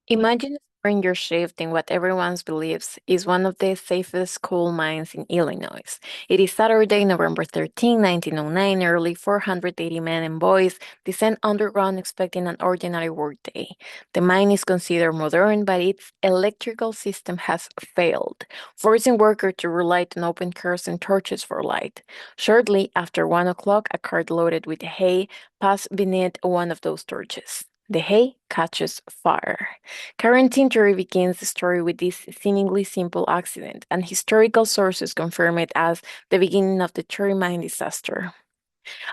Imagine a stranger shift in what everyone believes is one of the safest coal mines in Illinois. It is Saturday, November 13, 1909. Early 480 men and boys descend underground expecting an ordinary workday. The mine is considered modern, but its electrical system has failed, forcing workers to rely on open cars and torches for light. Shortly after 1 o'clock, a cart loaded with hay passed beneath one of those torches. The hay catches fire. Karen Tintori begins the story with this seemingly simple accident, and historical sources confirm it as the beginning of the Cherry Mine disaster.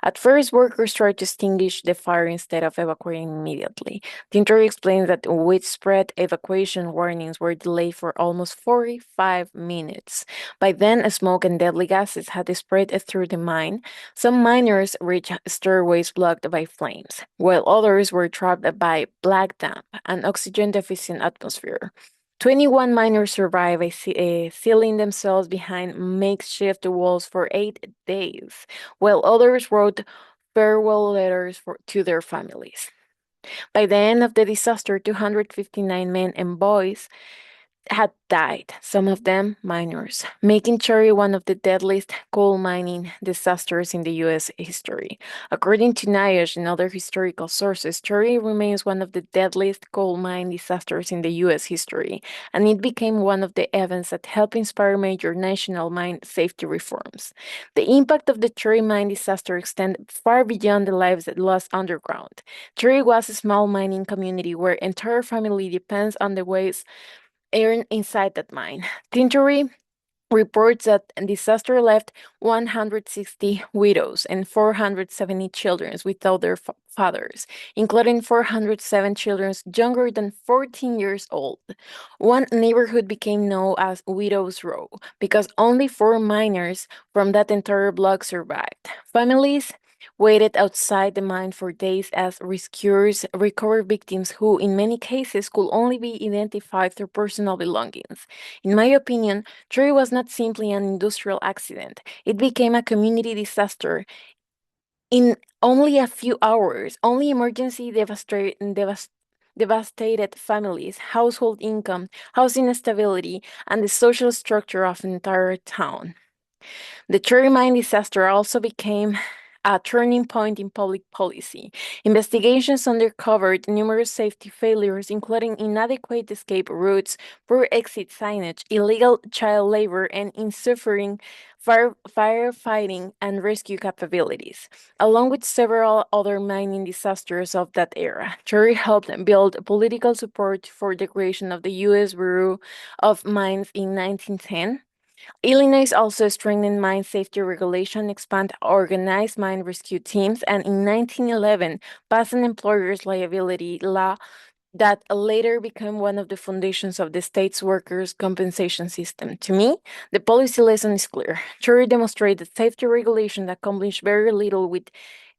At first, workers tried to extinguish the fire instead of evacuating immediately. Tintori explains that widespread evacuation warnings were delayed for almost 45 minutes. By then, smoke and deadly gases had spread through the mine. Some miners reached stairways blocked by flames, while others were trapped by black damp, an oxygen-deficient atmosphere. 21 miners survived by sealing themselves behind makeshift walls for 8 days, while others wrote farewell letters to their families. By the end of the disaster, 259 men and boys had died, some of them minors, making Cherry one of the deadliest coal mining disasters in the U.S. history. According to NIOSH and other historical sources, Cherry remains one of the deadliest coal mine disasters in the U.S. history, and it became one of the events that helped inspire major national mine safety reforms. The impact of the Cherry mine disaster extended far beyond the lives lost underground. Cherry was a small mining community where entire family depends on the waste earned inside that mine. Tintori reports that the disaster left 160 widows and 470 children without their fathers, including 407 children younger than 14 years old. One neighborhood became known as Widows Row because only four miners from that entire block survived. Families waited outside the mine for days as rescuers recovered victims who, in many cases, could only be identified through personal belongings. In my opinion, Tree was not simply an industrial accident. It became a community disaster. In only a few hours, only emergency devastated families, household income, housing instability, and the social structure of an entire town. The Cherry Mine disaster also became a turning point in public policy. Investigations uncovered numerous safety failures, including inadequate escape routes, poor exit signage, illegal child labor, and insufficient firefighting and rescue capabilities. Along with several other mining disasters of that era, Cherry helped build political support for the creation of the U.S. Bureau of Mines in 1910. Illinois also strengthened mine safety regulation, expanded organized mine rescue teams, and in 1911 passed an employer's liability law that later became one of the foundations of the state's workers' compensation system. To me, the policy lesson is clear. Jury demonstrated that safety regulations accomplish very little with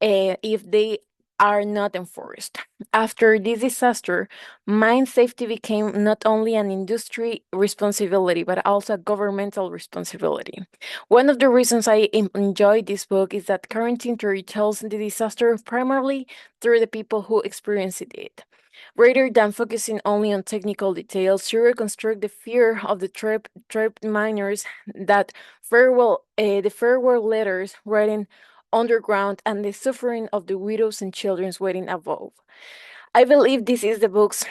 if they are not enforced. After this disaster, mine safety became not only an industry responsibility, but also a governmental responsibility. One of the reasons I enjoy this book is that current Tintori tells the disaster primarily through the people who experienced it. Rather than focusing only on technical details, she reconstructs the fear of the trapped miners, that the farewell letters written underground, and the suffering of the widows and children waiting above. I believe this is the book's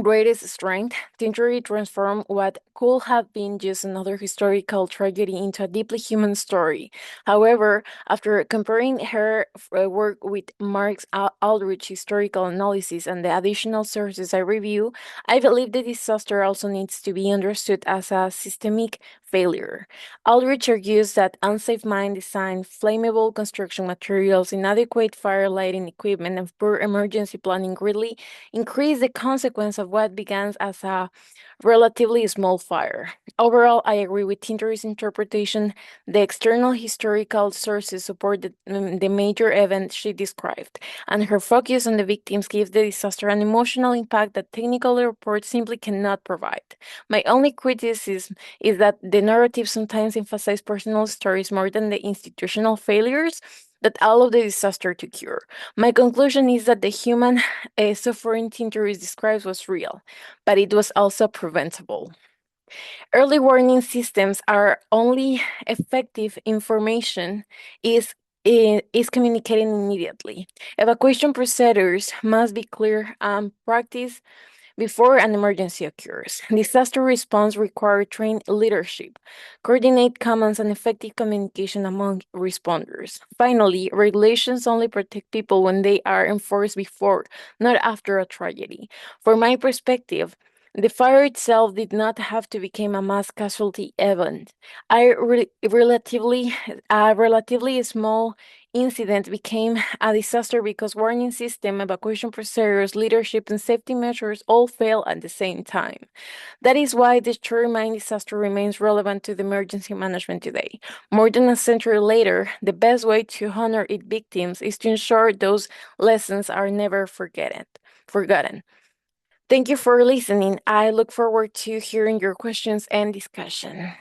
greatest strength. Tintori transformed what could have been just another historical tragedy into a deeply human story. However, after comparing her work with Mark's Aldrich historical analysis and the additional sources I review, I believe the disaster also needs to be understood as a systemic failure. Aldrich argues that unsafe mine design, flammable construction materials, inadequate fire lighting equipment, and poor emergency planning greatly increase the consequence of what began as a relatively small fire. Overall, I agree with Tintori's interpretation. The external historical sources support the major event she described, and her focus on the victims gives the disaster an emotional impact that technical reports simply cannot provide. My only criticism is that the narrative sometimes emphasizes personal stories more than the institutional failures. that allowed the disaster to occur. My conclusion is that the human suffering Tintori describes was real, but it was also preventable. Early warning systems are only effective information is is communicated immediately. Evacuation procedures must be clear and practiced before an emergency occurs. Disaster response requires trained leadership, coordinate commands, and effective communication among responders. Finally, regulations only protect people when they are enforced before, not after a tragedy. From my perspective, the fire itself did not have to become a mass casualty event. A relatively small incident became a disaster because warning system, evacuation procedures, leadership, and safety measures all failed at the same time. That is why the Cherry Mine disaster remains relevant to the emergency management today. More than a century later, the best way to honor its victims is to ensure those lessons are never forgotten. Thank you for listening. I look forward to hearing your questions and discussion.